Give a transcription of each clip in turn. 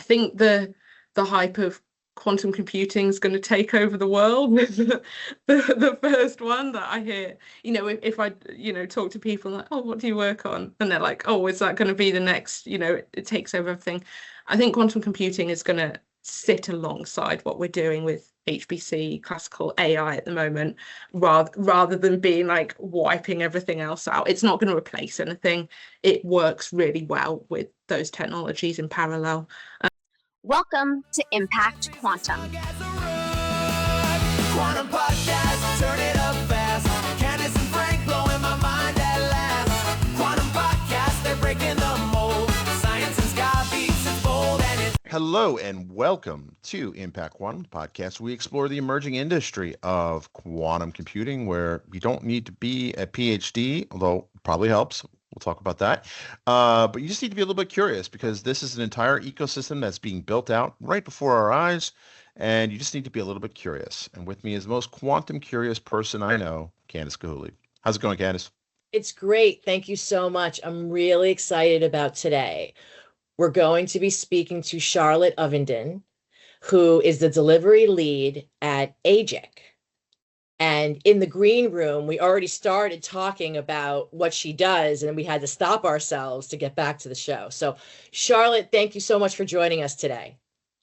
think the hype of quantum computing is going to take over the world with the first one that I hear. If I talk to people like, oh, what do you work on? And they're like, oh, is that going to be the next? It takes over everything. I think quantum computing is going to sit alongside what we're doing with HPC, classical AI at the moment, rather than being like wiping everything else out. It's not going to replace anything. It works really well with those technologies in parallel. Welcome to Impact Quantum. Quantum podcast, turn it up fast. Candace and Frank blowing my mind at last. Quantum podcast, they're breaking the mold. Science and sky beats, it's bold and it's... Hello and welcome to Impact Quantum podcast. We explore the emerging industry of quantum computing, where you don't need to be a PhD, although it probably helps. We'll talk about that. But you just need to be a little bit curious, because this is an entire ecosystem that's being built out right before our eyes. And you just need to be a little bit curious. And with me is the most quantum curious person I know, Candace Cahooley. How's it going, Candace? It's great. Thank you so much. I'm really excited about today. We're going to be speaking to Charlotte Ovenden, who is the delivery lead at AGIC. And in the green room, we already started talking about what she does, and we had to stop ourselves to get back to the show. So, Charlotte, thank you so much for joining us today.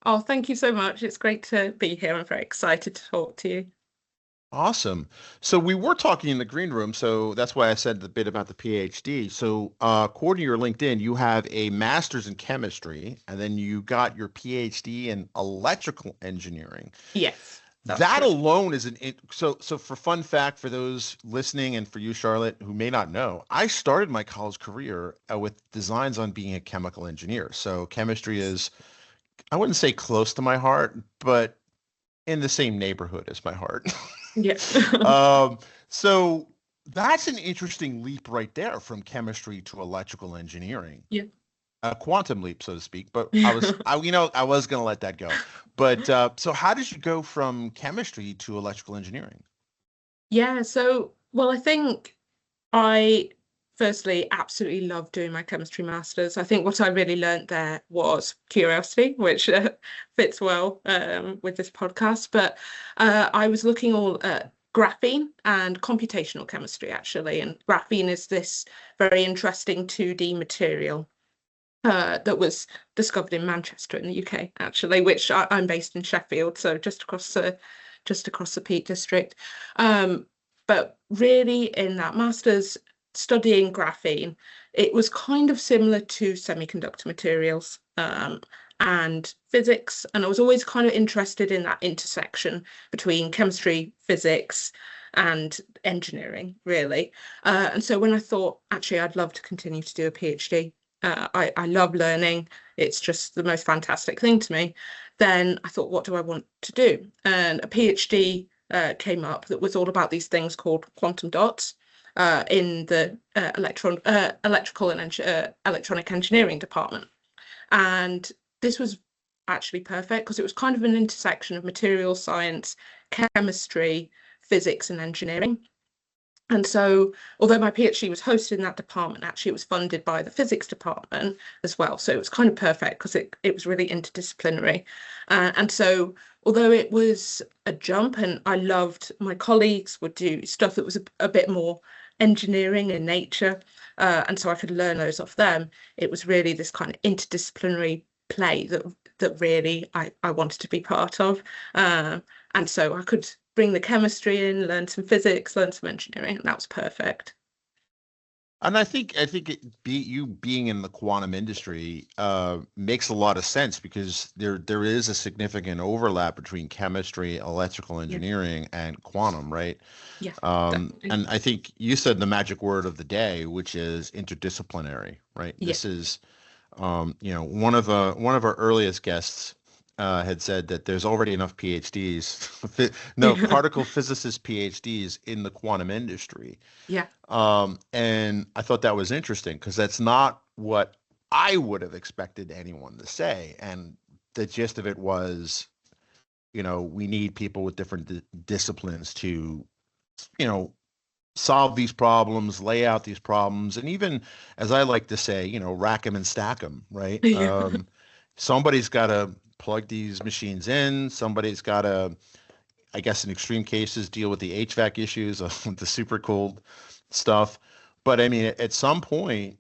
Oh, thank you so much. It's great to be here. I'm very excited to talk to you. Awesome. So we were talking in the green room, so that's why I said the bit about the PhD. So according to your LinkedIn, you have a master's in chemistry, and then you got your PhD in electrical engineering. Yes. That alone is so for fun fact for those listening, and for you, Charlotte, who may not know, I started my college career with designs on being a chemical engineer. So chemistry is, I wouldn't say close to my heart, but in the same neighborhood as my heart. Yeah. So that's an interesting leap right there, from chemistry to electrical engineering. Yeah. A quantum leap, so to speak. But I was going to let that go. But so how did you go from chemistry to electrical engineering? Yeah, I think I firstly absolutely loved doing my chemistry masters. I think what I really learned there was curiosity, which fits well with this podcast. But I was looking all at graphene and computational chemistry, actually. And graphene is this very interesting 2D material that was discovered in Manchester in the UK, actually, which I'm based in Sheffield, so just across the Peak District. But really, in that master's studying graphene, it was kind of similar to semiconductor materials and physics, and I was always kind of interested in that intersection between chemistry, physics, and engineering, really. And so when I thought, actually, I'd love to continue to do a PhD, I love learning. It's just the most fantastic thing to me. Then I thought, what do I want to do? And a PhD came up that was all about these things called quantum dots in the electrical and electronic engineering department. And this was actually perfect, because it was kind of an intersection of materials science, chemistry, physics, and engineering. And so, although my PhD was hosted in that department, actually it was funded by the physics department as well. So it was kind of perfect, because it was really interdisciplinary. And so, although it was a jump, and I loved my colleagues would do stuff that was a bit more engineering in nature, and so I could learn those off them, it was really this kind of interdisciplinary play that really I wanted to be part of. And so I could bring the chemistry in, learn some physics, learn some engineering, and that was perfect. And I think you being in the quantum industry makes a lot of sense, because there is a significant overlap between chemistry, electrical engineering, and quantum, right? Yeah. And I think you said the magic word of the day, which is interdisciplinary, right? Yeah. This is, one of our earliest guests had said that there's already enough PhDs, particle physicist PhDs in the quantum industry. Yeah. And I thought that was interesting, because that's not what I would have expected anyone to say. And the gist of it was, we need people with different disciplines to, solve these problems, lay out these problems, and even, as I like to say, rack them and stack them, right? Yeah. somebody's got to plug these machines in. Somebody's got to, I guess in extreme cases, deal with the HVAC issues of the super cold stuff. But I mean, at some point,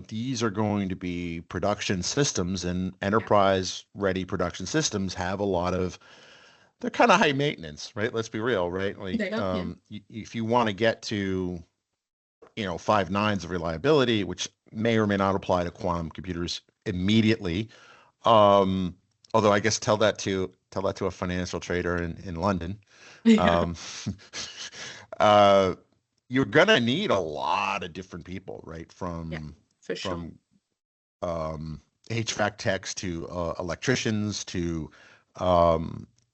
these are going to be production systems, and enterprise ready production systems have a lot of, they're kind of high maintenance, right? Let's be real, right? Like, if you want to get to, 5 nines of reliability, which may or may not apply to quantum computers immediately. Although I guess tell that to a financial trader in London. Yeah. You're gonna need a lot of different people, right? For sure. From HVAC techs to electricians to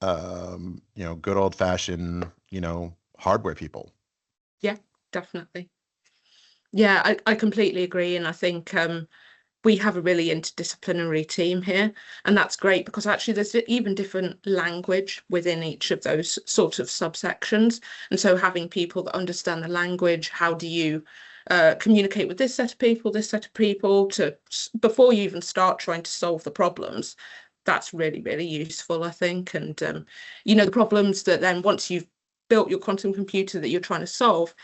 good old fashioned hardware people. Yeah, definitely. Yeah, I completely agree, and I think we have a really interdisciplinary team here, and that's great because actually there's even different language within each of those sort of subsections, and so having people that understand the language, how do you communicate with this set of people before you even start trying to solve the problems, that's really, really useful, I think. And the problems that then once you've built your quantum computer that you're trying to solve,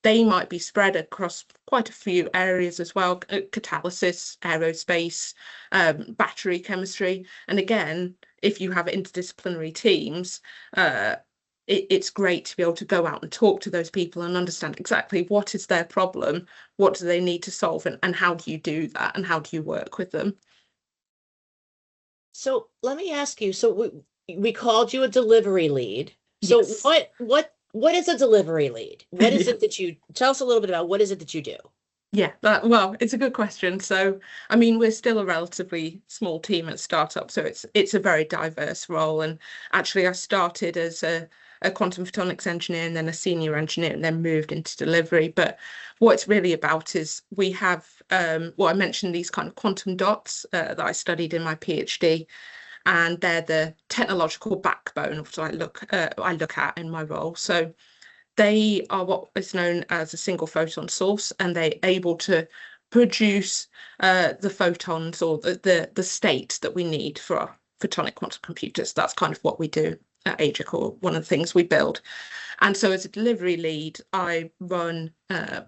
they might be spread across quite a few areas as well: catalysis, aerospace, battery chemistry. And again, if you have interdisciplinary teams, it's great to be able to go out and talk to those people and understand exactly what is their problem, what do they need to solve, and how do you do that, and how do you work with them. So let me ask you, so we called you a delivery lead. So Yes. What is a delivery lead? What is it that you tell us a little bit about? What is it that you do? Yeah, well, it's a good question. So, I mean, we're still a relatively small team at startup, so it's a very diverse role. And actually, I started as a quantum photonics engineer and then a senior engineer, and then moved into delivery. But what it's really about is we have, I mentioned these kind of quantum dots that I studied in my PhD, and they're the technological backbone of what I look at in my role. So they are what is known as a single photon source, and they're able to produce the photons or the state that we need for our photonic quantum computers. That's kind of what we do at AGIC, or one of the things we build. And so as a delivery lead, I run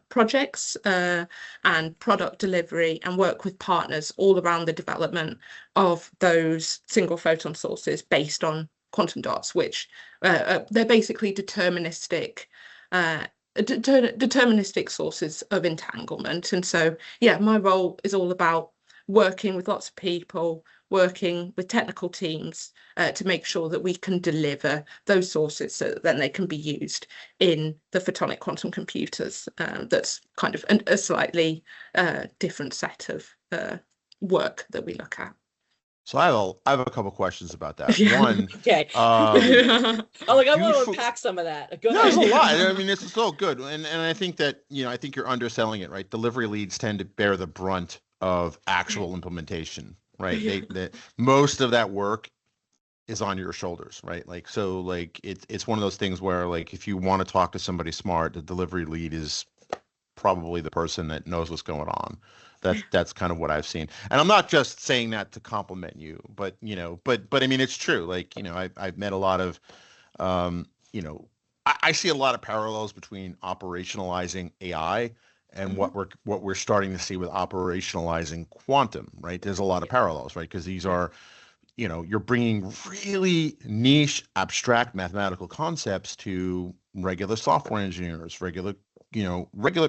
projects and product delivery and work with partners all around the development of those single photon sources based on quantum dots, which they're basically deterministic sources of entanglement. And so, yeah, my role is all about working with lots of people, working with technical teams to make sure that we can deliver those sources so that then they can be used in the photonic quantum computers. That's kind of a slightly different set of work that we look at. So I have a couple questions about that. Yeah. One, Okay. I want to unpack some of that. Go ahead. there's a lot. I mean, it's so good, and I think that I think you're underselling it, right? Delivery leads tend to bear the brunt of actual implementation, right? Yeah. Most of that work is on your shoulders, right? It's one of those things where, like, if you want to talk to somebody smart, the delivery lead is probably the person that knows what's going on. That's kind of what I've seen. And I'm not just saying that to compliment you, but but I mean, it's true. Like, I've met a lot of I see a lot of parallels between operationalizing AI and what we're starting to see with operationalizing quantum, right? There's a lot of parallels, right? Because these are, you're bringing really niche, abstract mathematical concepts to regular software engineers, regular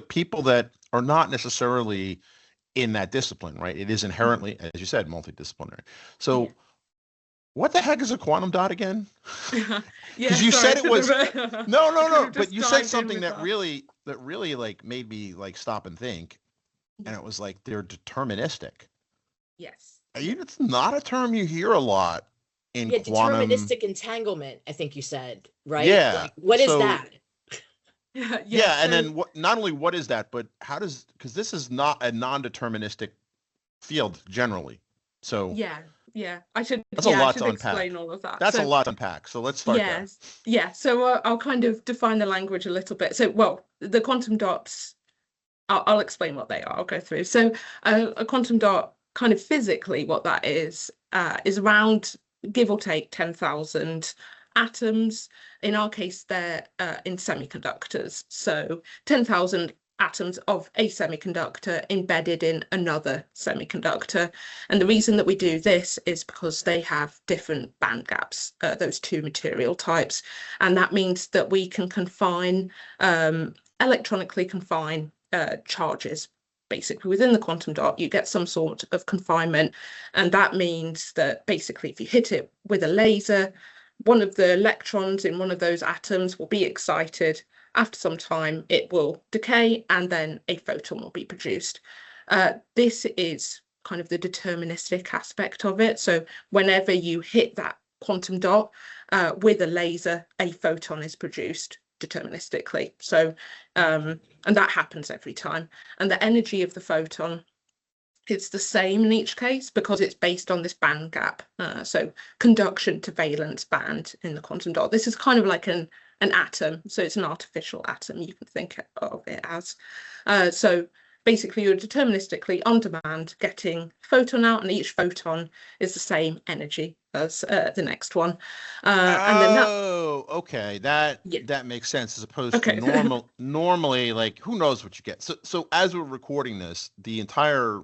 people that are not necessarily in that discipline, right? It is inherently, as you said, multidisciplinary. So what the heck is a quantum dot again? Because you said it was no, but you said something that really like made me like stop and think, and it was like they're deterministic. Yes. It's not a term you hear a lot in quantum. Deterministic entanglement, I think you said, right? Yeah. Like, what is that? Yeah, and then not only what is that, but because this is not a non-deterministic field generally. So yeah, I should a lot to unpack. Explain all of that. That's a lot to unpack. So let's start there. Yeah. So I'll kind of define the language a little bit. So, the quantum dots, I'll explain what they are. I'll go through. So a quantum dot kind of physically what that is around, give or take, 10,000 atoms. In our case, they're in semiconductors. So 10,000 atoms of a semiconductor embedded in another semiconductor. And the reason that we do this is because they have different band gaps, those two material types. And that means that we can electronically confine charges. Basically, within the quantum dot, you get some sort of confinement. And that means that basically, if you hit it with a laser, one of the electrons in one of those atoms will be excited. After some time, it will decay, and then a photon will be produced. This is kind of the deterministic aspect of it. So whenever you hit that quantum dot with a laser, a photon is produced deterministically. So, and that happens every time. And the energy of the photon, it's the same in each case because it's based on this band gap. So conduction to valence band in the quantum dot. This is kind of like an atom. So it's an artificial atom, you can think of it as. So basically you're deterministically on demand getting photon out, and each photon is the same energy as the next one. And then okay. That makes sense, as opposed to normally, like, who knows what you get. So as we're recording this, the entire,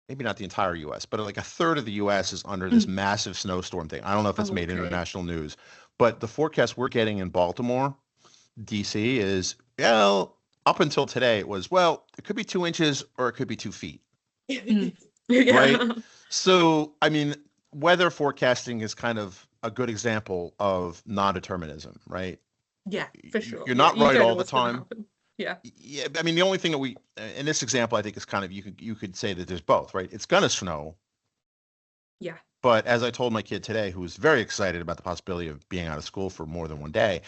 maybe not the entire US, but like a third of the US is under this massive snowstorm thing. I don't know if it's made international news, but the forecast we're getting in Baltimore, DC is, well, up until today, it was, well, it could be 2 inches or it could be 2 feet. Right? So, I mean, weather forecasting is kind of a good example of non-determinism, right? Yeah, for sure. You're not right all the time. Yeah. Yeah. I mean, the only thing that we, in this example, I think is kind of, you could say that there's both, right? It's going to snow. Yeah. But as I told my kid today, who was very excited about the possibility of being out of school for more than one day,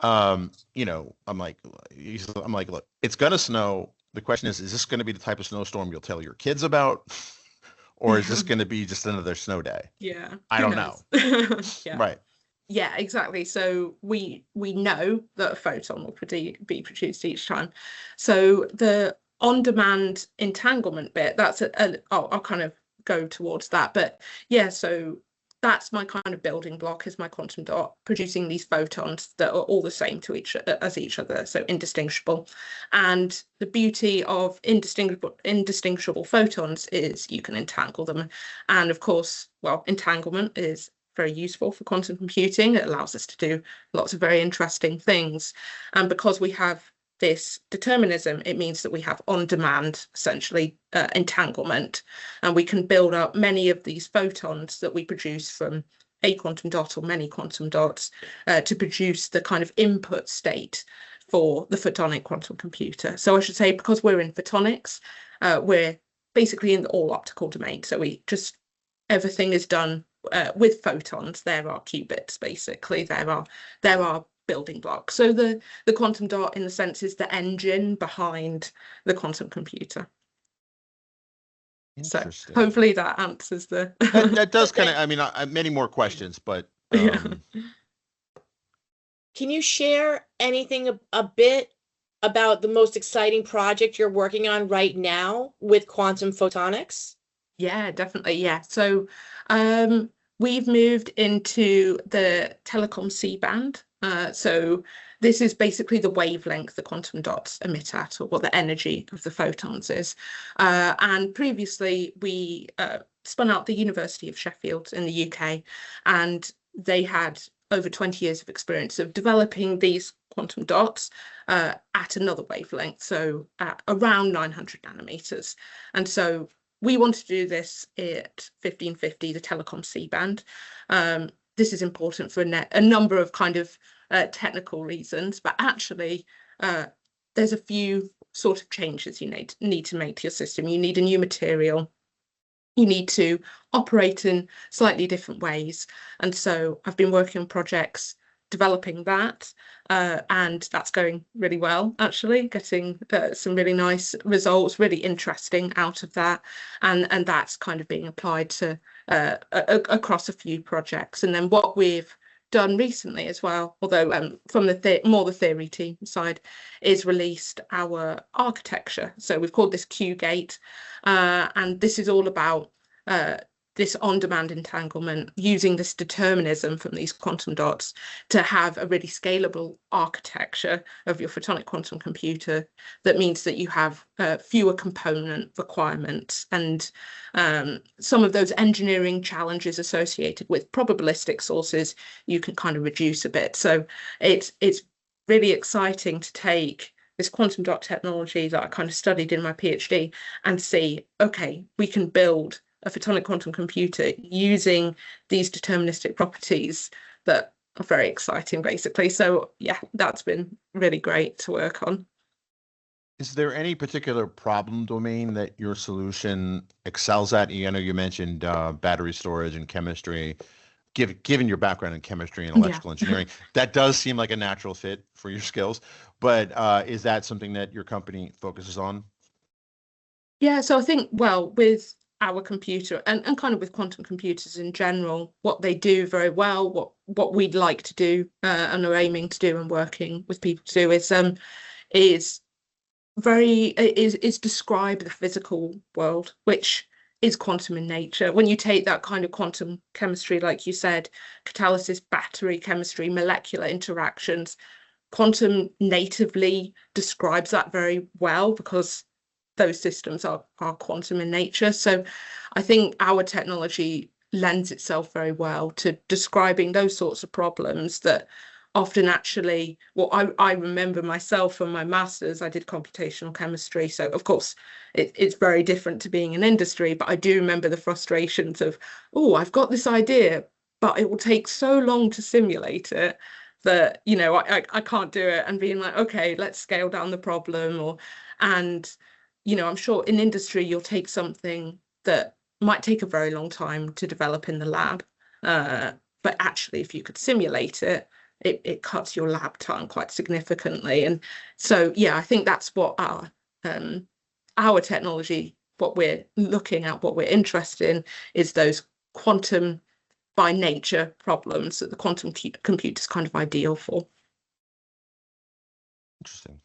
you know, I'm like, look, it's going to snow. The question is this going to be the type of snowstorm you'll tell your kids about? Or is this going to be just another snow day? Yeah. I don't know. Yeah. Right. Yeah, exactly. So we know that a photon will be produced each time. So the on-demand entanglement bit, that's I'll kind of go towards that. But yeah, so that's my kind of building block, is my quantum dot producing these photons that are all the same to each other, so indistinguishable. And the beauty of indistinguishable photons is you can entangle them. And of course, well, entanglement is very useful for quantum computing. It allows us to do lots of very interesting things. And because we have this determinism, it means that we have on-demand, essentially, entanglement. And we can build up many of these photons that we produce from a quantum dot or many quantum dots to produce the kind of input state for the photonic quantum computer. So I should say, because we're in photonics, we're basically in the all-optical domain. So everything is done with photons. There are qubits, basically. There are building blocks. So the quantum dot, in a sense, is the engine behind the quantum computer. So hopefully that answers the. that does kind of. I mean, many more questions, but. Can you share anything a bit about the most exciting project you're working on right now with quantum photonics? Yeah, definitely. Yeah. So we've moved into the telecom C-band. So this is basically the wavelength the quantum dots emit at, or what the energy of the photons is. And previously we spun out the University of Sheffield in the UK, and they had over 20 years of experience of developing these quantum dots at another wavelength, so at around 900 nanometers. And so we want to do this at 1550, the telecom C-band. This is important for a number of kind of technical reasons, but actually there's a few sort of changes you need to make to your system. You need a new material. You need to operate in slightly different ways. And so I've been working on projects developing that, and that's going really well, actually, getting some really nice results, really interesting out of that, and that's kind of being applied to across a few projects. And then what we've done recently as well, although from the theory team side, is released our architecture. So we've called this QGate, and this is all about this on-demand entanglement, using this determinism from these quantum dots to have a really scalable architecture of your photonic quantum computer. That means that you have fewer component requirements, and some of those engineering challenges associated with probabilistic sources you can kind of reduce a bit. So it's really exciting to take this quantum dot technology that I kind of studied in my PhD and see, okay, we can build a photonic quantum computer using these deterministic properties that are very exciting, basically. So yeah, that's been really great to work on. Is there any particular problem domain that your solution excels at? I know you mentioned battery storage and chemistry. Given your background in chemistry and electrical engineering, that does seem like a natural fit for your skills. But is that something that your company focuses on? Yeah, so I think, well, with our computer and kind of with quantum computers in general, what they do very well, what we'd like to do and are aiming to do and working with people to do is describe the physical world, which is quantum in nature. When you take that kind of quantum chemistry, like you said, catalysis, battery chemistry, molecular interactions, quantum natively describes that very well because those systems are quantum in nature. So I think our technology lends itself very well to describing those sorts of problems that often actually, well, I remember myself from my master's, I did computational chemistry. So of course, it's very different to being in industry, but I do remember the frustrations of, oh, I've got this idea, but it will take so long to simulate it that, you know, I can't do it, and being like, okay, let's scale down the problem. And you know, I'm sure in industry, you'll take something that might take a very long time to develop in the lab. But actually, if you could simulate it, it cuts your lab time quite significantly. And so, yeah, I think that's what our technology, what we're looking at, what we're interested in, is those quantum by nature problems that the quantum computer is kind of ideal for. Interesting.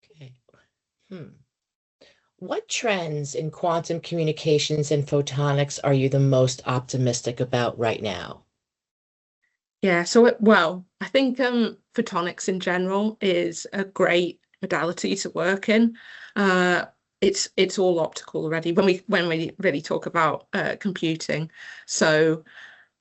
Okay. What trends in quantum communications and photonics are you the most optimistic about right now? Yeah, so well, I think photonics in general is a great modality to work in. It's all optical already when we really talk about computing. So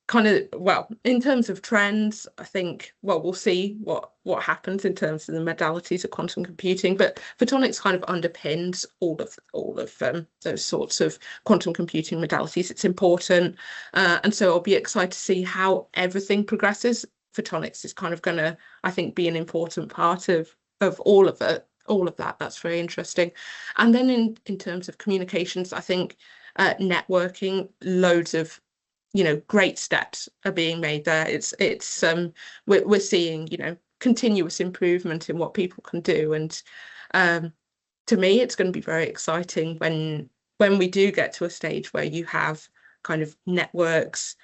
kind of, well, in terms of trends, I think, well, we'll see what happens in terms of the modalities of quantum computing, but photonics kind of underpins all of those sorts of quantum computing modalities. It's important, and so I'll be excited to see how everything progresses. Photonics is kind of going to, I think, be an important part of all of it, all of that. That's very interesting. And then in terms of communications, I think networking, loads of, you know, great steps are being made there. We're seeing, you know, continuous improvement in what people can do, and to me, it's going to be very exciting when we do get to a stage where you have kind of networks,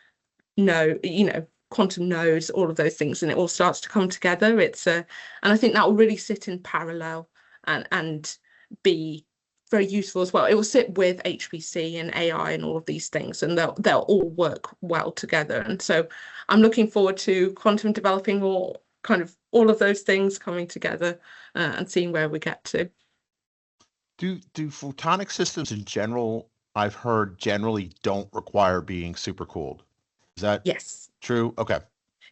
quantum nodes, all of those things, and it all starts to come together. And I think that will really sit in parallel and be very useful as well. It will sit with HPC and AI and all of these things, and they'll all work well together. And so I'm looking forward to quantum developing all of those things coming together and seeing where we get to. Do photonic systems in general, I've heard, generally don't require being super cooled? Is that Yes. true? Okay.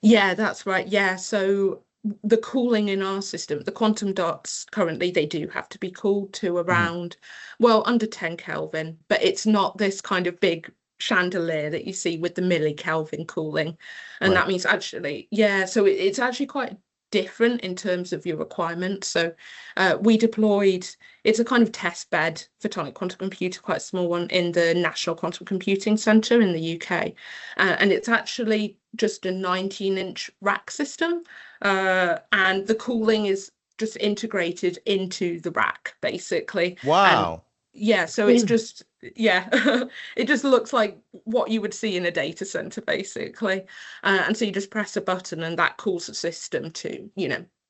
Yeah, that's right. Yeah, so the cooling in our system, the quantum dots currently, they do have to be cooled to around, well, under 10 Kelvin, but it's not this kind of big chandelier that you see with the millikelvin cooling. And Right. that means actually, yeah, so it's actually quite different in terms of your requirements. So we deployed, it's a kind of test bed photonic quantum computer, quite a small one, in the National Quantum Computing Centre in the UK. And it's actually just a 19-inch rack system. And the cooling is just integrated into the rack, basically. Wow. Yeah, so it's just, yeah, it just looks like what you would see in a data center, basically. And so you just press a button and that cools the system to,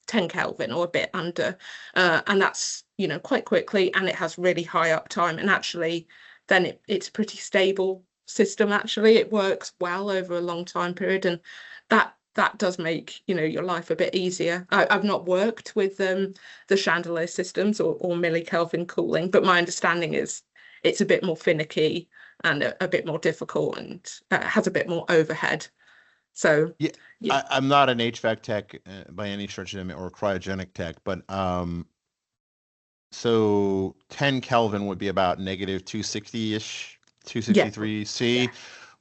10 Kelvin or a bit under. And that's, quite quickly, and it has really high uptime. And actually, then it's a pretty stable system, actually. It works well over a long time period. And that does make, your life a bit easier. I've not worked with the chandelier systems or millikelvin cooling, but my understanding is it's a bit more finicky and a bit more difficult and has a bit more overhead. So yeah. I'm not an HVAC tech by any stretch of the or cryogenic tech, but so 10 Kelvin would be about negative 260-ish, 263 C,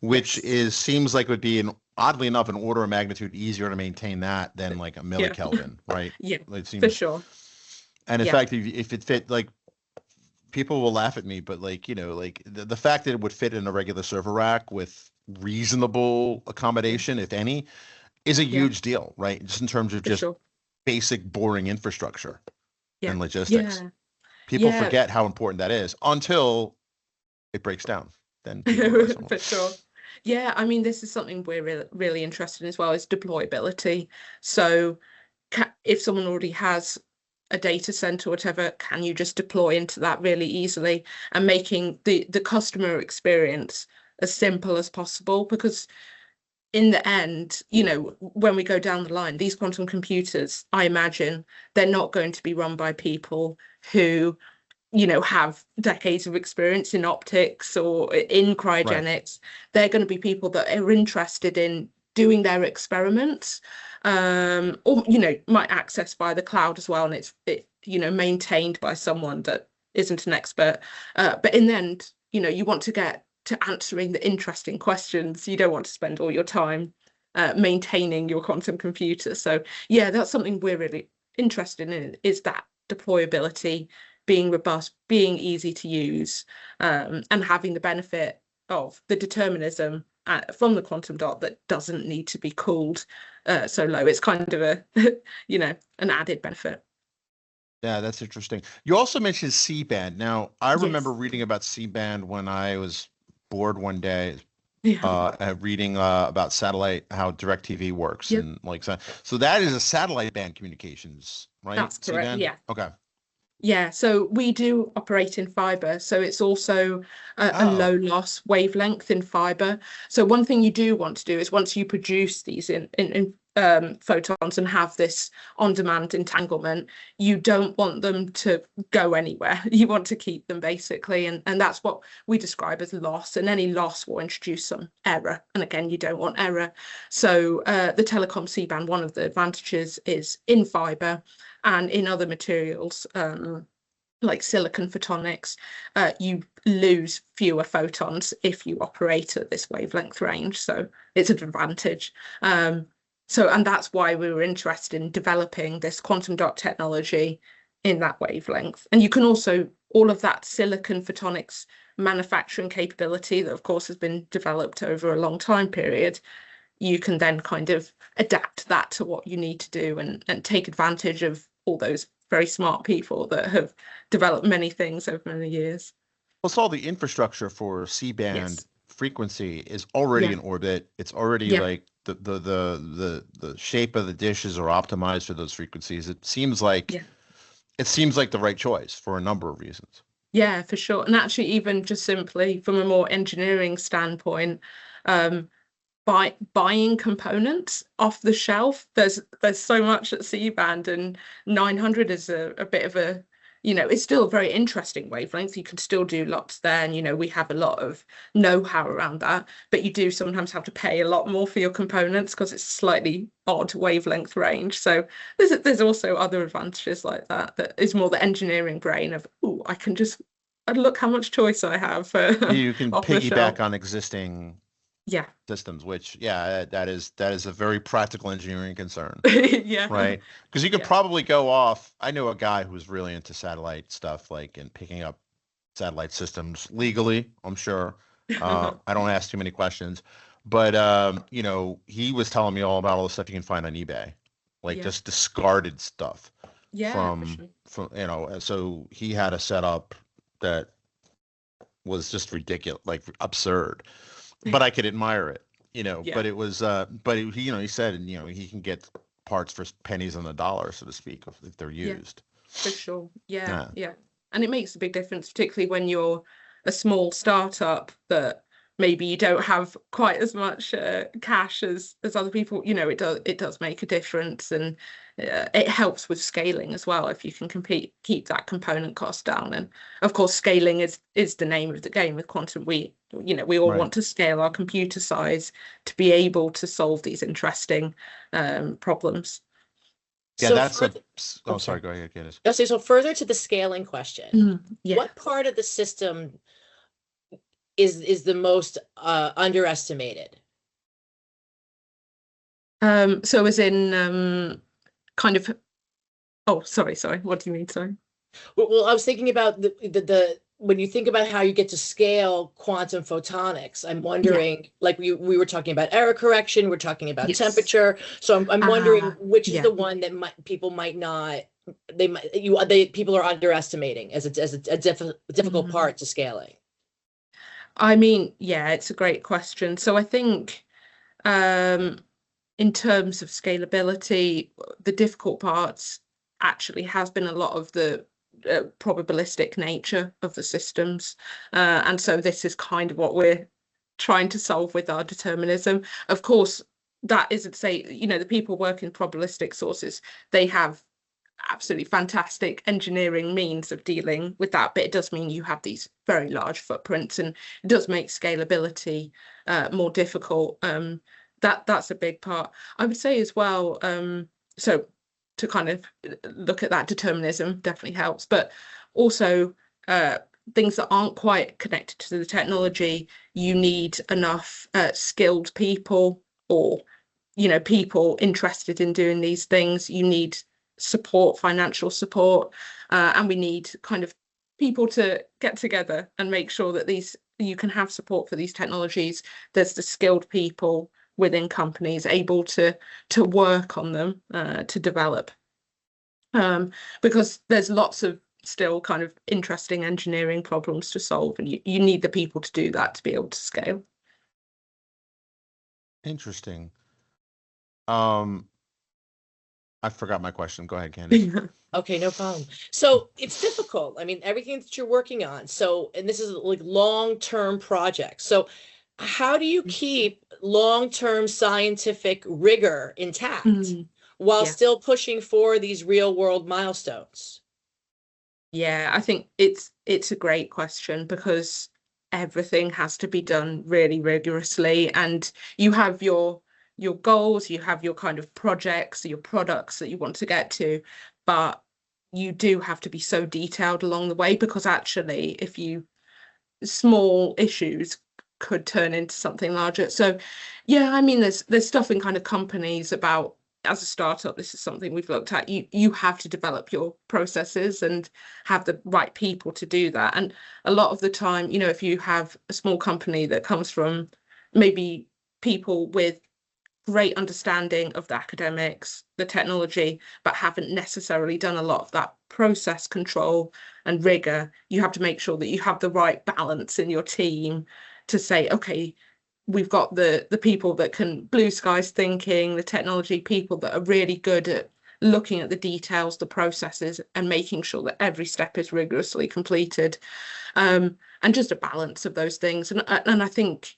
which seems like would be oddly enough an order of magnitude easier to maintain that than like a millikelvin, right? Yeah, it seems, for sure. And in fact, if it fit, like, people will laugh at me, but like, like the fact that it would fit in a regular server rack with reasonable accommodation, if any, is a huge deal, right? Just in terms of just basic boring infrastructure and logistics. People forget how important that is until it breaks down. Then for sure. Yeah, I mean, this is something we're really, really interested in as well, is deployability. So if someone already has a data center or whatever, can you just deploy into that really easily and making the customer experience as simple as possible? Because in the end, when we go down the line, these quantum computers, I imagine, they're not going to be run by people who have decades of experience in optics or in cryogenics. They're going to be people that are interested in doing their experiments, or might access via the cloud as well, and it's maintained by someone that isn't an expert. But in the end, you want to get to answering the interesting questions. You don't want to spend all your time maintaining your quantum computer. So yeah, that's something we're really interested in, is that deployability, being robust, being easy to use, and having the benefit of the determinism from the quantum dot that doesn't need to be cooled so low. It's kind of a, an added benefit. Yeah, that's interesting. You also mentioned C-band. Now, I remember reading about C-band when I was bored one day, reading about satellite, how DirecTV works, and like so that is a satellite band communications, right? That's correct. C-band? Yeah. Okay. Yeah, so we do operate in fiber, so it's also a low loss wavelength in fiber. So one thing you do want to do is, once you produce these in photons and have this on-demand entanglement, you don't want them to go anywhere. You want to keep them, basically, and that's what we describe as loss, and any loss will introduce some error, and again, you don't want error. So the telecom C-band, one of the advantages is in fiber, and in other materials, like silicon photonics, you lose fewer photons if you operate at this wavelength range. So it's an advantage. And that's why we were interested in developing this quantum dot technology in that wavelength. And you can also, all of that silicon photonics manufacturing capability that, of course, has been developed over a long time period, you can then kind of adapt that to what you need to do and take advantage of all those very smart people that have developed many things over many years. Well, so all the infrastructure for C-band frequency is already in orbit. It's already like the shape of the dishes are optimized for those frequencies. It seems like the right choice for a number of reasons. Yeah, for sure. And actually, even just simply from a more engineering standpoint, buying components off the shelf, there's so much at C-band, and 900 is a bit of a, it's still a very interesting wavelength. You can still do lots there, and we have a lot of know-how around that, but you do sometimes have to pay a lot more for your components because it's slightly odd wavelength range. So there's also other advantages like that is more the engineering brain of, I can just look how much choice I have for you can piggyback on existing systems, which that is a very practical engineering concern. Right, because you could probably go off. I know a guy who was really into satellite stuff, like, and picking up satellite systems legally, I'm sure. I don't ask too many questions, but he was telling me all about all the stuff you can find on eBay, like just discarded stuff from so he had a setup that was just ridiculous, like absurd. But I could admire it, Yeah. But it was, but he said, he can get parts for pennies on the dollar, so to speak, if they're Yeah. used. For sure. Yeah. Yeah. And it makes a big difference, particularly when you're a small startup that maybe you don't have quite as much cash as other people. It does make a difference, and it helps with scaling as well if you can keep that component cost down. And of course, scaling is the name of the game with quantum. We all Right. want to scale our computer size to be able to solve these interesting problems. Yeah, So that's further, oh, sorry, go ahead, Candace. okay, so further to the scaling question, Yeah. what part of the system is the most underestimated? So as in kind of, oh, sorry, what do you mean? Sorry. Well, I was thinking about the when you think about how you get to scale quantum photonics, I'm wondering, like we were talking about error correction, we're talking about Yes. temperature. So I'm wondering which is yeah. the one that people might not, people are underestimating as a difficult part to scaling. I mean, yeah, it's a great question. So I think in terms of scalability, the difficult parts actually has been a lot of the probabilistic nature of the systems. And so this is kind of what we're trying to solve with our determinism. Of course, that isn't to say, the people working probabilistic sources, they have absolutely fantastic engineering means of dealing with that, but it does mean you have these very large footprints, and it does make scalability more difficult. That's a big part. I would say as well, so to kind of look at that, determinism definitely helps, but also things that aren't quite connected to the technology, you need enough skilled people, or people interested in doing these things. You need support, financial support, and we need kind of people to get together and make sure that you can have support for these technologies. There's the skilled people within companies able to work on them, to develop, because there's lots of still kind of interesting engineering problems to solve, and you need the people to do that to be able to scale. Interesting. I forgot my question. Go ahead, Candace. Okay, no problem. So it's difficult. I mean, everything that you're working on. So, and this is like long-term projects. So how do you keep long-term scientific rigor intact while Yeah. still pushing for these real-world milestones? Yeah, I think it's a great question, because everything has to be done really rigorously, and you have your goals, you have your kind of projects, your products that you want to get to, but you do have to be so detailed along the way, because actually small issues could turn into something larger. So yeah, I mean, there's stuff in kind of companies about, as a startup, this is something we've looked at. You have to develop your processes and have the right people to do that. And a lot of the time, if you have a small company that comes from maybe people with great understanding of the academics, the technology, but haven't necessarily done a lot of that process control and rigor, you have to make sure that you have the right balance in your team to say, okay, we've got the people that can blue skies thinking, the technology people that are really good at looking at the details, the processes, and making sure that every step is rigorously completed, and just a balance of those things. And I think,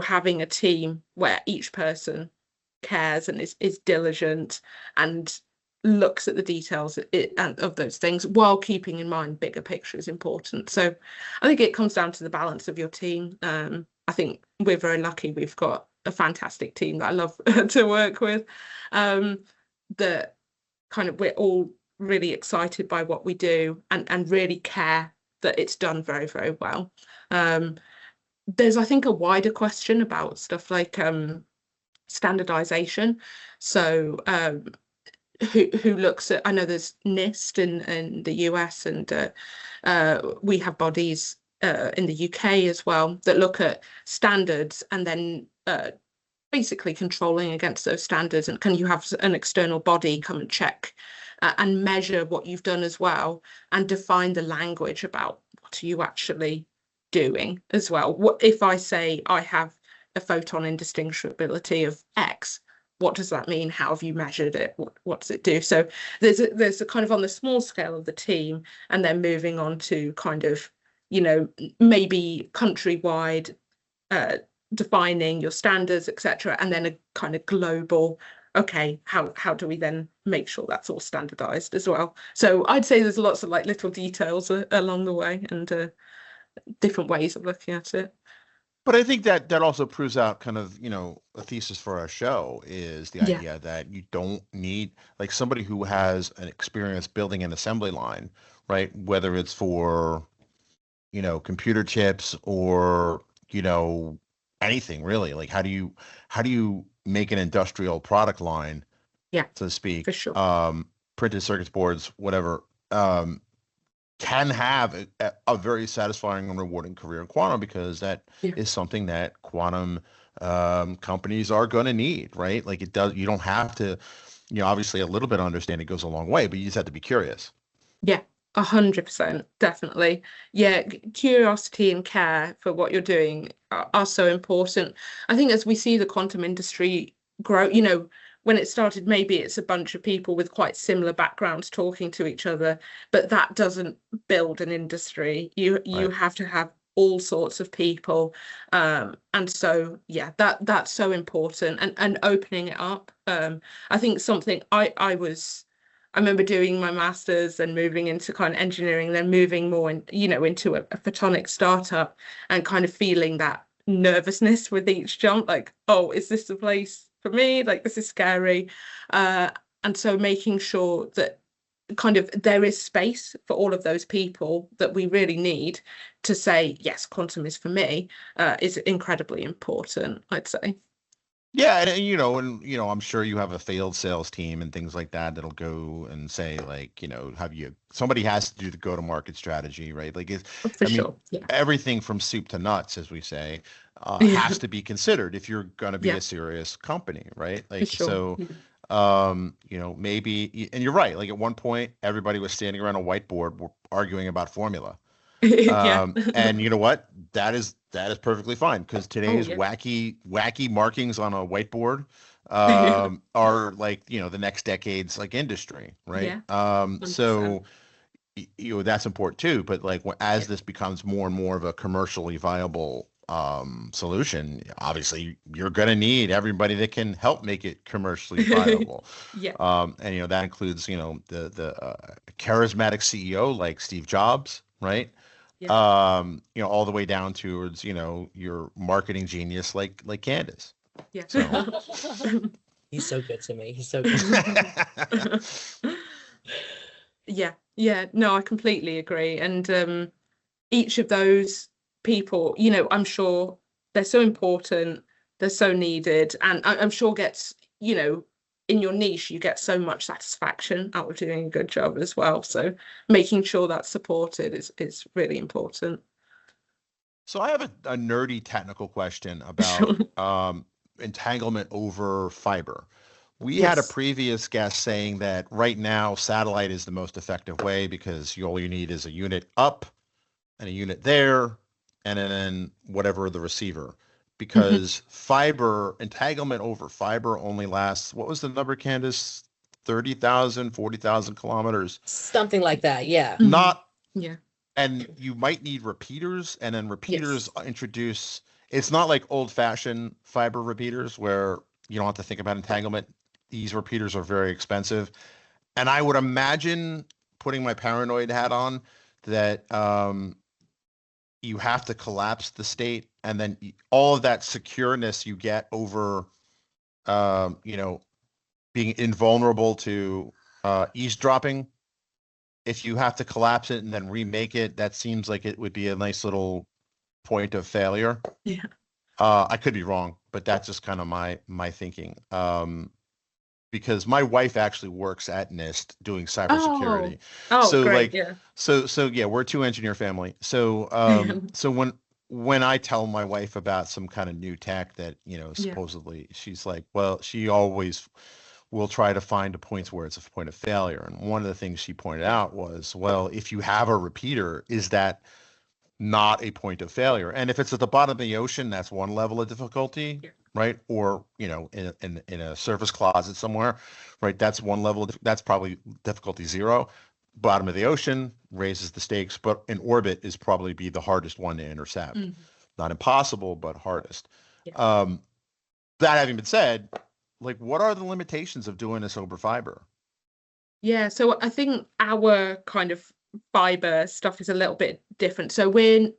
having a team where each person cares and is diligent and looks at the details of those things while keeping in mind bigger picture is important. So I think it comes down to the balance of your team. I think we're very lucky. We've got a fantastic team that I love to work with, that kind of, we're all really excited by what we do and really care that it's done very, very well. There's, I think, a wider question about stuff like standardization. So who looks at, I know there's NIST in the US, and we have bodies in the UK as well that look at standards and then basically controlling against those standards. And can you have an external body come and check and measure what you've done as well, and define the language about what are you actually doing as well. What if I say I have a photon indistinguishability of X? What does that mean? How have you measured it? What does it do? So there's a kind of on the small scale of the team, and then moving on to kind of, you know, maybe countrywide, defining your standards, etc., and then a kind of global. Okay, how do we then make sure that's all standardized as well? So I'd say there's lots of like little details along the way, and different ways of looking at it. But I think that also proves out kind of, you know, a thesis for our show is the Yeah. idea that you don't need like somebody who has an experience building an assembly line, right? Whether it's for, you know, computer chips or, you know, anything really. Like how do you make an industrial product line, Yeah, so to speak, for sure. printed circuits boards, whatever, can have a very satisfying and rewarding career in quantum because that Yeah. is something that quantum companies are going to need, right? Like it does, you don't have to, you know, obviously a little bit of understanding goes a long way, but you just have to be curious. Yeah, 100%, definitely. Yeah, curiosity and care for what you're doing are so important. I think as we see the quantum industry grow, you know, when it started, maybe it's a bunch of people with quite similar backgrounds talking to each other, but that doesn't build an industry. You Right. have to have all sorts of people, and so yeah, that's so important, and opening it up. I think something I remember doing my master's and moving into kind of engineering, then moving more in, you know, into a photonic startup, and kind of feeling that nervousness with each jump, like, oh, is this the place for me? Like, this is scary. And so making sure that kind of there is space for all of those people that we really need to say, yes, quantum is for me, is incredibly important, I'd say. Yeah, and you know, I'm sure you have a field sales team and things like that that'll go and say like, you know, somebody has to do the go-to-market strategy, right? Like For I mean, sure. Yeah. everything from soup to nuts, as we say, Yeah. has to be considered if you're going to be Yeah. a serious company, right? For Like sure. so, you know, maybe, and you're right. Like at one point, everybody was standing around a whiteboard arguing about formula. Yeah. And you know what? That is perfectly fine because Oh, today's yeah. wacky markings on a whiteboard Yeah. are like, you know, the next decade's like industry, right? Yeah. So 100%. you know, that's important too. But like as Yeah. this becomes more and more of a commercially viable solution, obviously you're going to need everybody that can help make it commercially viable. Yeah. And you know that includes, you know, the charismatic CEO like Steve Jobs, right? Yeah. You know, all the way down towards, you know, your marketing genius like Candace. Yeah. So He's so good to me. He's so good. Yeah. Yeah. No, I completely agree. And each of those people, you know, I'm sure they're so important, they're so needed, and I'm sure gets, you know, in your niche, you get so much satisfaction out of doing a good job as well. So making sure that's supported is really important. So I have a nerdy technical question Sure. about entanglement over fiber. We had a Yes. previous guest saying that right now satellite is the most effective way because all you need is a unit up and a unit there, and then whatever the receiver. Mhm. Because fiber entanglement over fiber only lasts, what was the number, Candace? 30,000, 40,000 kilometers. Something like that. Yeah. Mhm. Not, Yeah. and you might need repeaters, and then repeaters Yes. introduce, it's not like old-fashioned fiber repeaters where you don't have to think about entanglement. These repeaters are very expensive. And I would imagine, putting my paranoid hat on, that you have to collapse the state, and then all of that secureness you get over, you know, being invulnerable to eavesdropping. If you have to collapse it and then remake it, that seems like it would be a nice little point of failure. Yeah. I could be wrong, but that's just kind of my thinking. Because my wife actually works at NIST doing cybersecurity. Oh, So great. like, Yeah. so yeah, we're a two-engineer family. So so when I tell my wife about some kind of new tech that, you know, Yeah. supposedly, she's like, well, she always will try to find a points where it's a point of failure. And one of the things she pointed out was, well, if you have a repeater, is that not a point of failure. And if it's at the bottom of the ocean, that's one level of difficulty, right? Or, you know, in a surface closet somewhere, right? That's one level. That's probably difficulty 0. Bottom of the ocean raises the stakes, but in orbit is probably be the hardest one to intercept. Not impossible, but hardest. That having been said, like, what are the limitations of doing this over fiber? Yeah, so I think our kind of fiber stuff is a little bit different. So I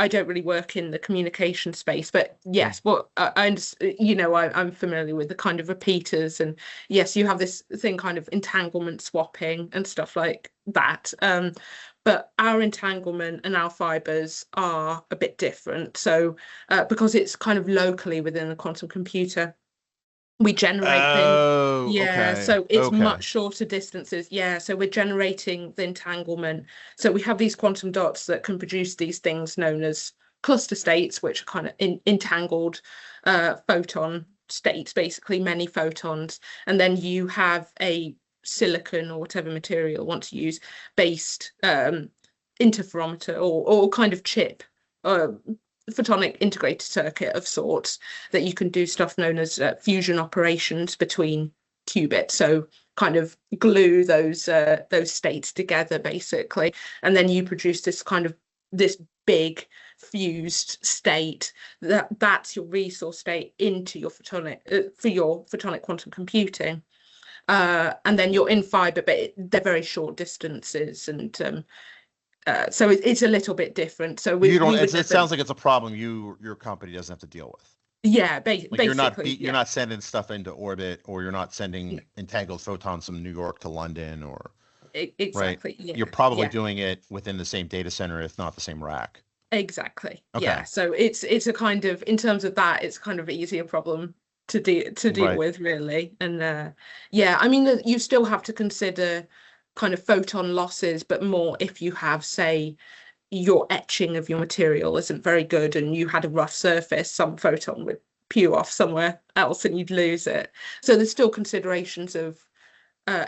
don't really work in the communication space, but yes, I'm familiar with the kind of repeaters, and yes, you have this thing kind of entanglement swapping and stuff like that. But our entanglement and our fibers are a bit different. So because it's kind of locally within the quantum computer, we generate things. So it's much shorter distances. So we're generating the entanglement. So we have these quantum dots that can produce these things known as cluster states, which are kind of entangled photon states, basically many photons. And then you have a silicon or whatever material you want to use based interferometer or kind of chip, photonic integrated circuit of sorts, that you can do stuff known as fusion operations between qubits. So kind of glue those states together, basically, and then you produce this big fused state that's your resource state into your photonic for your photonic quantum computing. And then you're in fiber, but they're very short distances, and so it's a little bit different. So it sounds like it's a problem your company doesn't have to deal with. Yeah, basically, you're not sending stuff into orbit, or you're not sending entangled photons from New York to London, or exactly. Right? You're probably doing it within the same data center, if not the same rack. Exactly. Okay. Yeah. So it's a kind of, in terms of that, it's kind of easier problem to deal with, really. And I mean, you still have to consider kind of photon losses, but more if you have, say, your etching of your material isn't very good and you had a rough surface, some photon would pew off somewhere else and you'd lose it. So there's still considerations of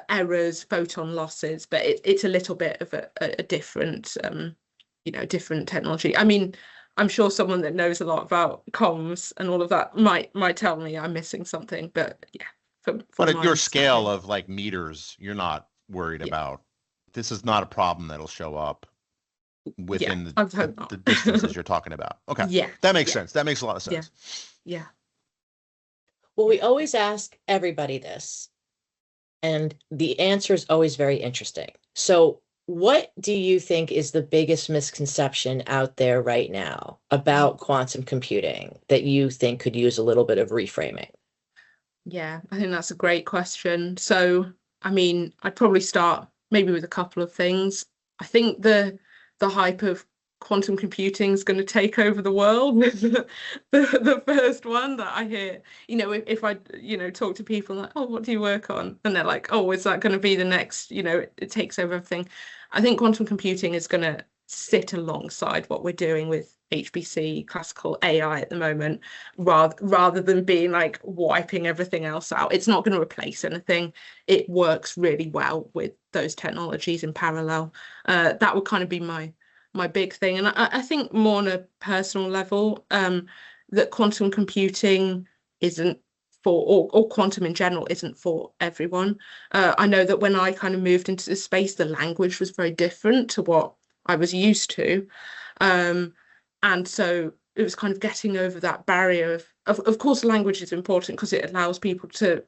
errors, photon losses, but it's a little bit of a different different technology. I mean, I'm sure someone that knows a lot about comms and all of that might tell me I'm missing something, but yeah. But at your scale of like meters, you're not worried about. This is not a problem that'll show up within the distances you're talking about. Okay. Yeah. That makes sense. That makes a lot of sense. Yeah. Well, we always ask everybody this, and the answer is always very interesting. So what do you think is the biggest misconception out there right now about quantum computing that you think could use a little bit of reframing? Yeah, I think that's a great question. So, I mean, I'd probably start maybe with a couple of things. I think the hype of quantum computing is going to take over the world with the first one that I hear. If I talk to people like, oh, what do you work on? And they're like, oh, is that going to be the next, it takes over everything. I think quantum computing is going to sit alongside what we're doing with HPC, classical AI at the moment, rather than being like wiping everything else out. It's not going to replace anything. It works really well with those technologies in parallel. That would kind of be my big thing. And I think more on a personal level, that quantum computing isn't for, or quantum in general isn't for everyone. I know that when I kind of moved into this space, the language was very different to what I was used to. And so it was kind of getting over that barrier of course, language is important because it allows people to,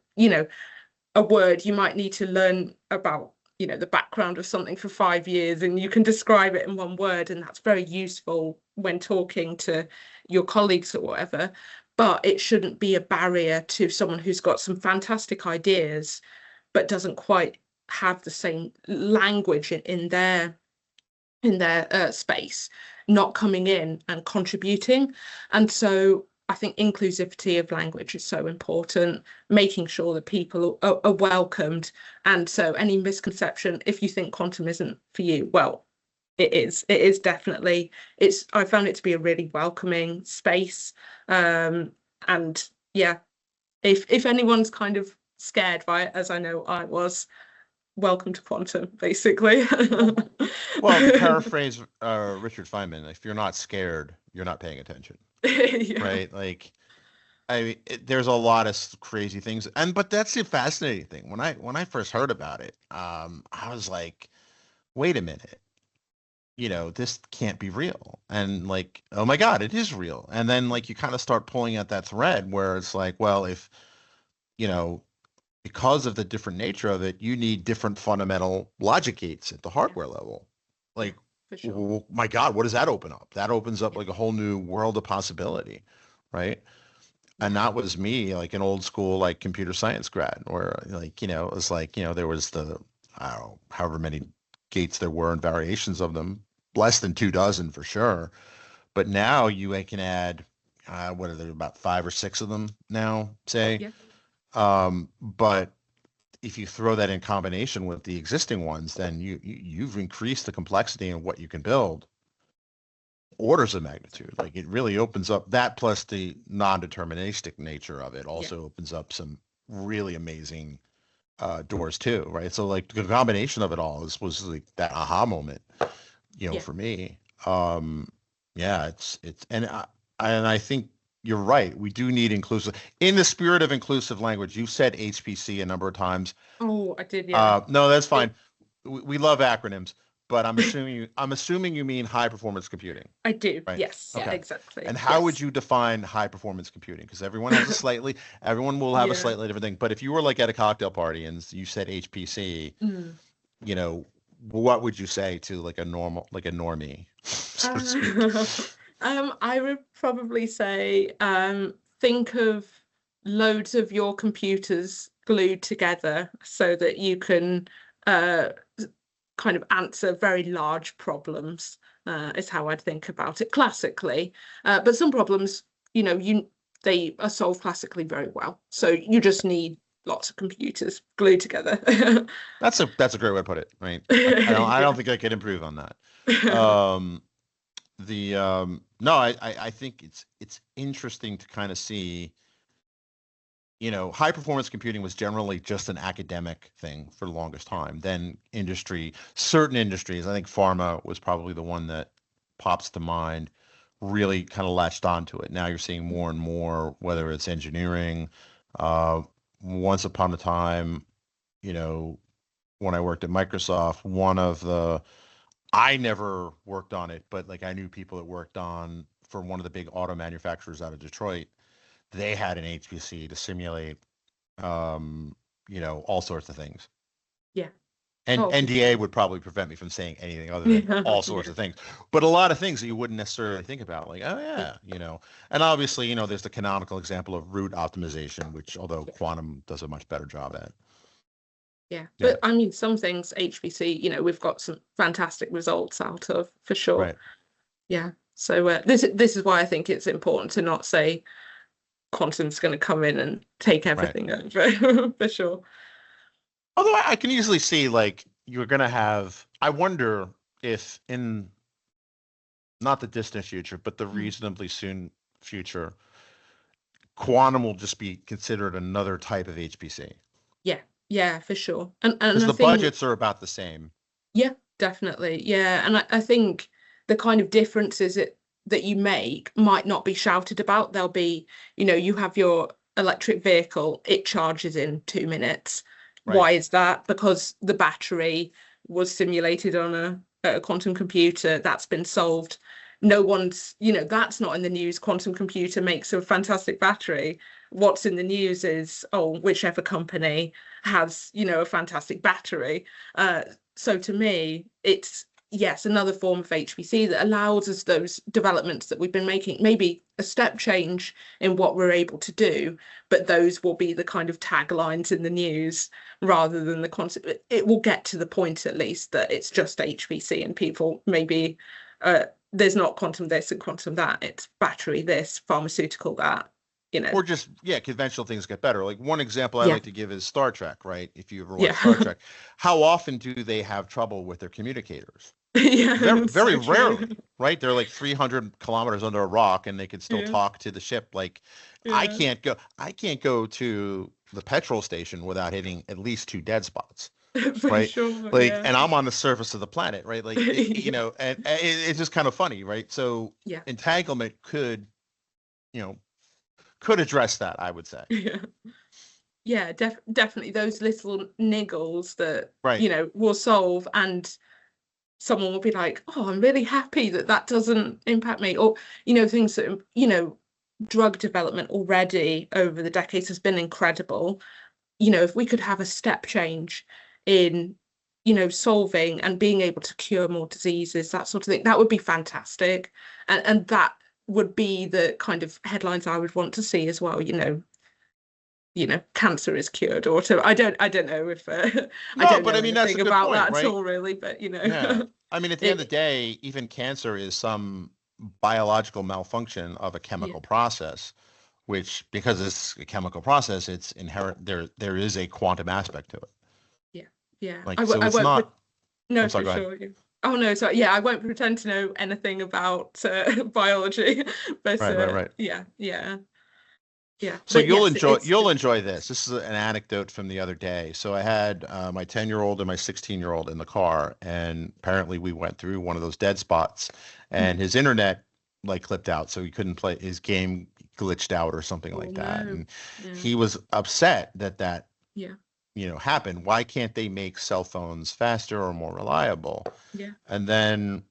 a word you might need to learn about, the background of something for 5 years, and you can describe it in one word, and that's very useful when talking to your colleagues or whatever. But it shouldn't be a barrier to someone who's got some fantastic ideas but doesn't quite have the same language in their space, not coming in and contributing. And so I think inclusivity of language is so important, making sure that people are welcomed. And so any misconception, if you think quantum isn't for you, well, it is definitely. I found it to be a really welcoming space. And yeah, if anyone's kind of scared by it, as I know I was, welcome to quantum, basically. Well, to paraphrase Richard Feynman, if you're not scared, you're not paying attention, Yeah. right? Like, there's a lot of crazy things, but that's the fascinating thing. When I first heard about it, I was like, wait a minute, this can't be real, and like, oh my God, it is real. And then like you kind of start pulling at that thread where it's like, well, if you know because of the different nature of it, you need different fundamental logic gates at the hardware level. Like, For sure. my God, what does that open up? That opens up Yeah. like a whole new world of possibility, right? And Yeah. that was me, like an old school, like computer science grad, where like, it was like, there was I don't know, however many gates there were and variations of them, less than 2 dozen for sure. But now you can add, what are there, about 5 or 6 of them now, say? Yeah. But if you throw that in combination with the existing ones, then you've increased the complexity in what you can build orders of magnitude. Like, it really opens up that, plus the non-deterministic nature of it also opens up some really amazing doors too, right? So like the combination of it all was like that aha moment, Yeah. for me. Yeah, it's and I think you're right. We do need inclusive, in the spirit of inclusive language. You've said HPC a number of times. Oh, I did, yeah. No, that's fine. We love acronyms, but I'm assuming you mean high performance computing, I do, right? yes, Okay. exactly. And how would yes. you define high performance computing? Because everyone will have a Yeah. slightly different thing. But if you were like at a cocktail party and you said HPC, Mm. what would you say to like a normie, so to speak? I would probably say, think of loads of your computers glued together so that you can kind of answer very large problems, is how I'd think about it classically. But some problems, they are solved classically very well. So you just need lots of computers glued together. That's a great way to put it, right? I don't think I could improve on that. No, I think it's interesting to kind of see, high performance computing was generally just an academic thing for the longest time. Then certain industries, I think pharma was probably the one that pops to mind, really kind of latched onto it. Now you're seeing more and more, whether it's engineering. Once upon a time, when I worked at Microsoft, I never worked on it, but like I knew people that worked on for one of the big auto manufacturers out of Detroit. They had an HPC to simulate, all sorts of things. Yeah. And Oh, NDA would probably prevent me from saying anything other than Yeah, all sorts of things. But a lot of things that you wouldn't necessarily think about, like, oh yeah, And obviously, there's the canonical example of route optimization, which although quantum does a much better job at. Yeah, Yeah. but I mean, some things HPC, we've got some fantastic results out of for sure. Right. Yeah. So this is why I think it's important to not say quantum's going to come in and take everything over for sure. Although I can easily see, like, you're going to have, I wonder if in not the distant future, but the reasonably soon future, quantum will just be considered another type of HPC. Yeah, for sure. And Because I the think, budgets are about the same. yeah, definitely. Yeah. And I think the kind of differences that you make might not be shouted about. There'll be, you have your electric vehicle, it charges in 2 minutes. Right. Why is that? Because the battery was simulated on a quantum computer. That's been solved. No one's, that's not in the news. Quantum computer makes a fantastic battery. What's in the news is, whichever company has, a fantastic battery. So to me, it's, yes, another form of HPC that allows us those developments that we've been making, maybe a step change in what we're able to do, but those will be the kind of taglines in the news rather than the concept. It will get to the point, at least, that it's just HPC and people maybe, there's not quantum this and quantum that, it's battery this, pharmaceutical that. Or just, conventional things get better. Like one example I like to give is Star Trek, right? If you ever watch Star Trek, how often do they have trouble with their communicators? Yeah, very rarely, right? They're like 300 kilometers under a rock and they can still talk to the ship. Like, I can't go to the petrol station without hitting at least 2 dead spots. For right? sure, Like, yeah. and I'm on the surface of the planet, right? Like, you Yeah. know, and it's just kind of funny, right? So Yeah. entanglement could, you know, could address that, I would say. Yeah. Yeah, definitely those little niggles that, Right. will solve, and someone will be like, oh, I'm really happy that that doesn't impact me. Or, things that, drug development already over the decades has been incredible. If we could have a step change in, solving and being able to cure more diseases, that sort of thing, that would be fantastic. And that would be the kind of headlines I would want to see as well, cancer is cured, or to I don't know if I No, don't but know I mean, that's a anything good about point, that at right? all, really, but Yeah. I mean, at the end of the it, day, even cancer is some biological malfunction of a yeah, chemical process, which, because it's a chemical process, it's inherent. There is a quantum aspect to it. yeah, yeah. Like, so I it's won't not. no, I'm sorry, for go ahead. sure. Yeah. Oh no, so yeah, I won't pretend to know anything about biology, but Right, right, right. yeah, So but yes, it's you'll enjoy this. This is an anecdote from the other day. So I had my 10-year-old and my 16-year-old in the car, and apparently we went through one of those dead spots, and his internet like clipped out, so he couldn't play his game, glitched out or something oh like that, no, and yeah, he was upset that yeah, happened. Why can't they make cell phones faster or more reliable? yeah, And then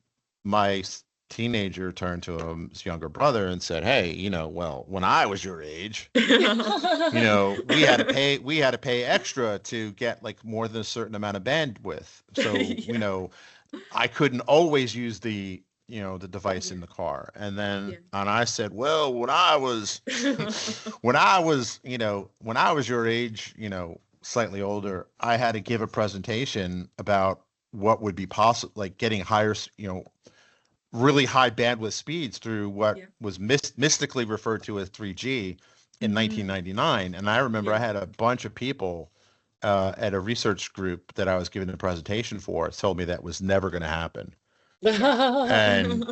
my teenager turned to his younger brother and said, "Hey, well, when I was your age, we had to pay extra to get like more than a certain amount of bandwidth. So, yeah, I couldn't always use the device yeah, in the car." And yeah. I said, "Well, when I was when I was, when I was your age, slightly older, I had to give a presentation about what would be possible, like getting higher, really high bandwidth speeds through what Yeah. was mystically referred to as 3G in Mm, 1999. And I remember I yeah. had a bunch of people at a research group that I was giving a presentation for told me that was never going to happen. Yeah. And,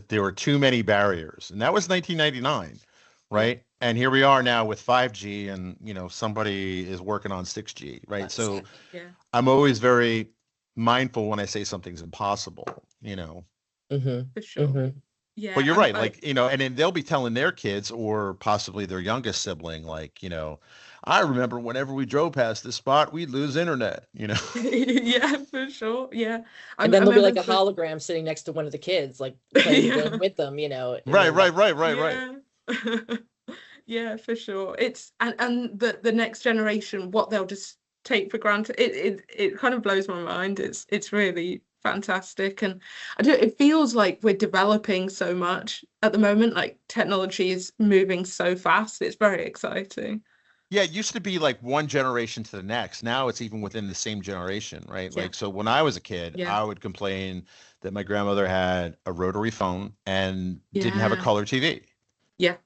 there were too many barriers. And that was 1999, Yeah. right? And here we are now with 5G, and, somebody is working on 6G, right? So Exactly. Yeah. I'm always very mindful when I say something's impossible, Mm-hmm. For sure. Mm-hmm. Yeah. But you're And right, like, and then they'll be telling their kids or possibly their youngest sibling, like, I remember whenever we drove past this spot, we'd lose internet. yeah, for sure. Yeah. And I then there'll be remember like a the hologram sitting next to one of the kids, like playing the yeah. game with them, and Right, then that. right, right, right, right. Yeah. Yeah, for sure. It's and the next generation, what they'll just take for granted. It kind of blows my mind. It's really fantastic. And it feels like we're developing so much at the moment. Like technology is moving so fast. It's very exciting. Yeah, it used to be like one generation to the next. Now it's even within the same generation, right? Yeah. Like, so when I was a kid, Yeah. I would complain that my grandmother had a rotary phone and didn't have a Yeah. color TV. Yeah.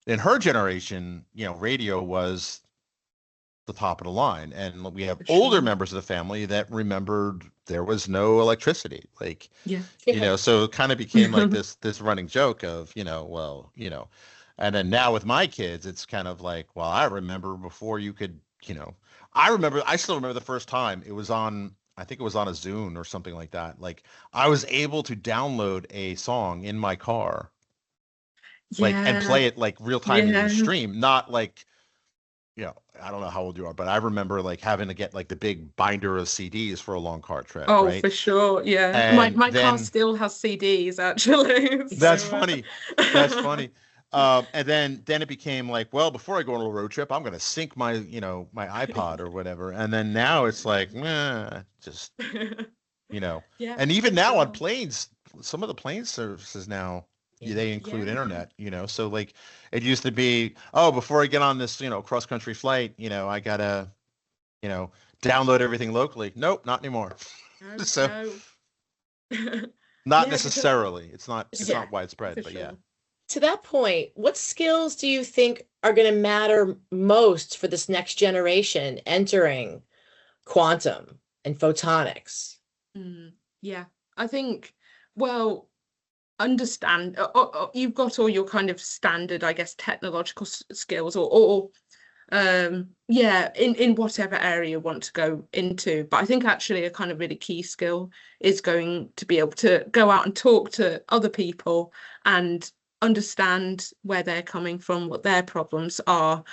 In her generation, radio was the top of the line. And we have For older sure. members of the family that remembered there was no electricity. Like, Yeah. so it kind of became like this running joke of, and then now with my kids, it's kind of like, well, I remember before you could, I still remember the first time it was on, I think it was on a Zune or something like that. Like, I was able to download a song in my car, like, and Yeah. play it like real time in Yeah. the stream, not like, I don't know how old you are, but I remember like having to get like the big binder of CDs for a long car trip, Oh, right? for sure. Yeah. My And car then still has CDs actually. that's So funny. That's funny. And then it became like, well, before I go on a road trip, I'm going to sync my, my iPod or whatever. And then now it's like, just, Yeah, and even for now on sure. planes, some of the plane services now, Yeah. they include Yeah. internet, so like it used to be, oh, before I get on this, cross country flight, I gotta, download everything locally. Nope, not anymore. No, So no. not Yeah, because necessarily. It's not yeah, widespread, for but yeah. sure. To that point, what skills do you think are going to matter most for this next generation entering quantum and photonics? Yeah, I think, well, you've got all your kind of standard, I guess, technological skills, or Yeah, in whatever area you want to go into. But I think actually a kind of really key skill is going to be able to go out and talk to other people and understand where they're coming from, what their problems are.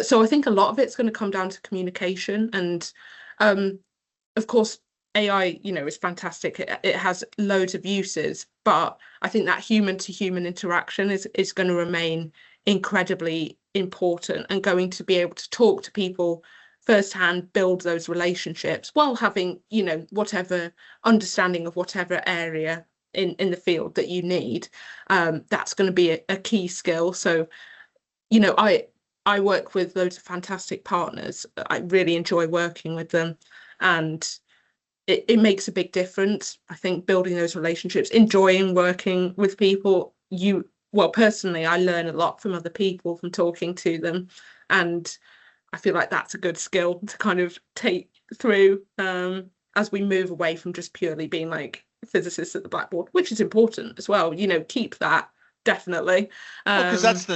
So I think a lot of it's going to come down to communication. And of course, AI, is fantastic. It has loads of uses, but I think that human to human interaction is going to remain incredibly important, and going to be able to talk to people firsthand, build those relationships while having, whatever understanding of whatever area in the field that you need. That's going to be a key skill. So, I work with loads of fantastic partners. I really enjoy working with them, and it makes a big difference. I think building those relationships, enjoying working with people. Well, personally, I learn a lot from other people, from talking to them, and I feel like that's a good skill to kind of take through as we move away from just purely being like physicists at the blackboard, which is important as well. Keep that, definitely. Because that's the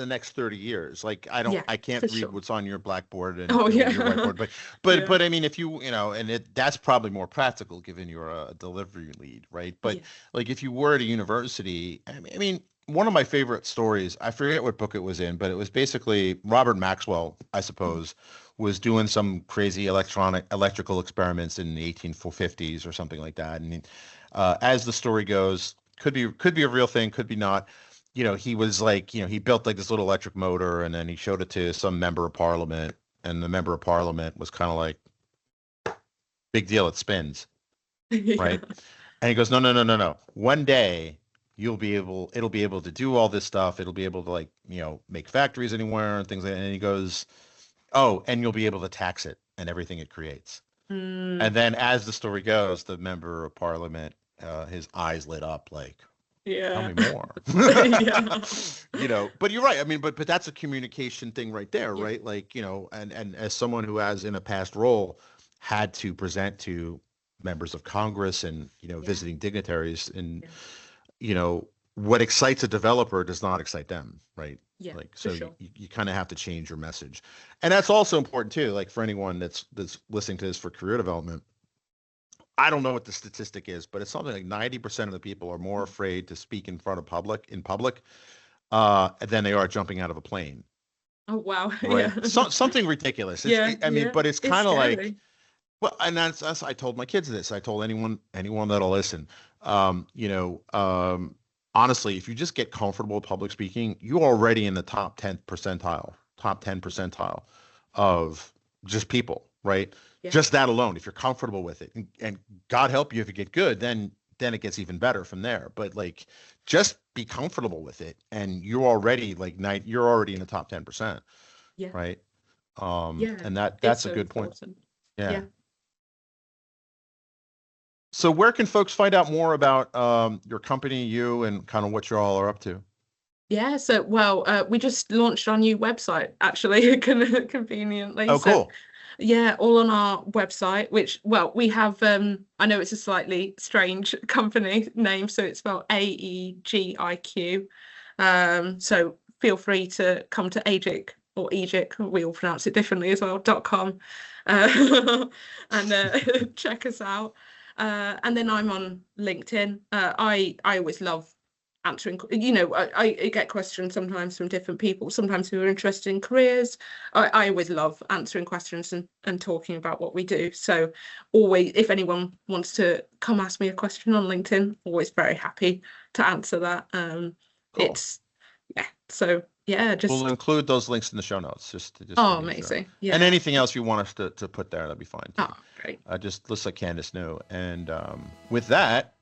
next 30 years. Like I can't read sure. what's on your blackboard and yeah. your whiteboard, but Yeah. but I mean, if you and that's probably more practical given you're a delivery lead, right? But like if you were at a university, I mean, one of my favorite stories, I forget what book it was in, but it was basically Robert Maxwell, I suppose, was doing some crazy electrical experiments in the 1850s or something like that. And as the story goes, could be a real thing, could be not. He was like, he built like this little electric motor, and then he showed it to some member of parliament, and the member of parliament was kind of like, big deal, it spins, right? And he goes, no. One day it'll be able to do all this stuff. It'll be able to like, make factories anywhere and things like that. And he goes, oh, and you'll be able to tax it and everything it creates. And then as the story goes, the member of parliament, his eyes lit up like, tell me more. But you're right. I mean, but that's a communication thing right there, right? Like, and as someone who has in a past role had to present to members of Congress and, visiting dignitaries, and, what excites a developer does not excite them, right? Yeah, like, so sure. you kind of have to change your message. And that's also important too, like for anyone that's listening to this for career development. I don't know what the statistic is, but it's something like 90% of the people are more afraid to speak in public than they are jumping out of a plane. Oh, wow. Right. Yeah. Something ridiculous. But it's kind of like, well, and that's I told my kids this. I told anyone that'll listen. Honestly, if you just get comfortable with public speaking, you're already in the top 10 percentile of just people, right? Yeah. Just that alone, if you're comfortable with it, and God help you if you get good, then it gets even better from there. But like, just be comfortable with it, and you're already like you're already in the top 10%. Yeah. Right. And that's a good point. Yeah. So where can folks find out more about your company, you, and kind of what you all are up to? Yeah, so we just launched our new website actually, conveniently. Oh, cool. Yeah, all on our website, which, we have, I know it's a slightly strange company name, so it's spelled AEGIQ. So feel free to come to AGIC or EGIC, we all pronounce it differently as well, .com, and check us out. And then I'm on LinkedIn. I always love answering, I get questions sometimes from different people, sometimes who are interested in careers. I always love answering questions and talking about what we do. So always, if anyone wants to come ask me a question on LinkedIn, always very happy to answer that. Cool. We'll include those links in the show notes. Just amazing. Sure. Yeah. And anything else you want us to put there, that'd be fine too. Oh, great. Just looks like Candace knew. And with that,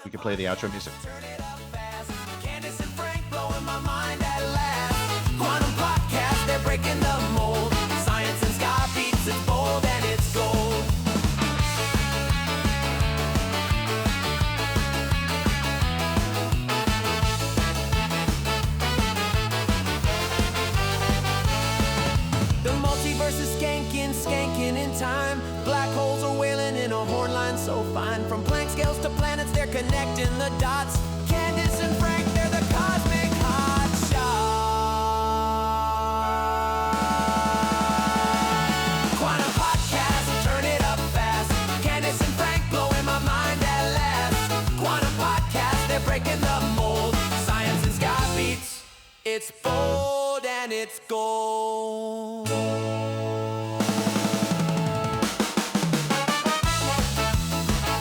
we can play the outro music. Breaking the mold. Science and sky beats, it's bold and it's gold. The multiverse is skanking in time. Black holes are wailing in a horn line so fine. From Planck scales to planets, they're connecting the dots. Candace and Frank, they're the cosmic hot shots. breaking the mold. Science and sky beats, it's bold and it's gold.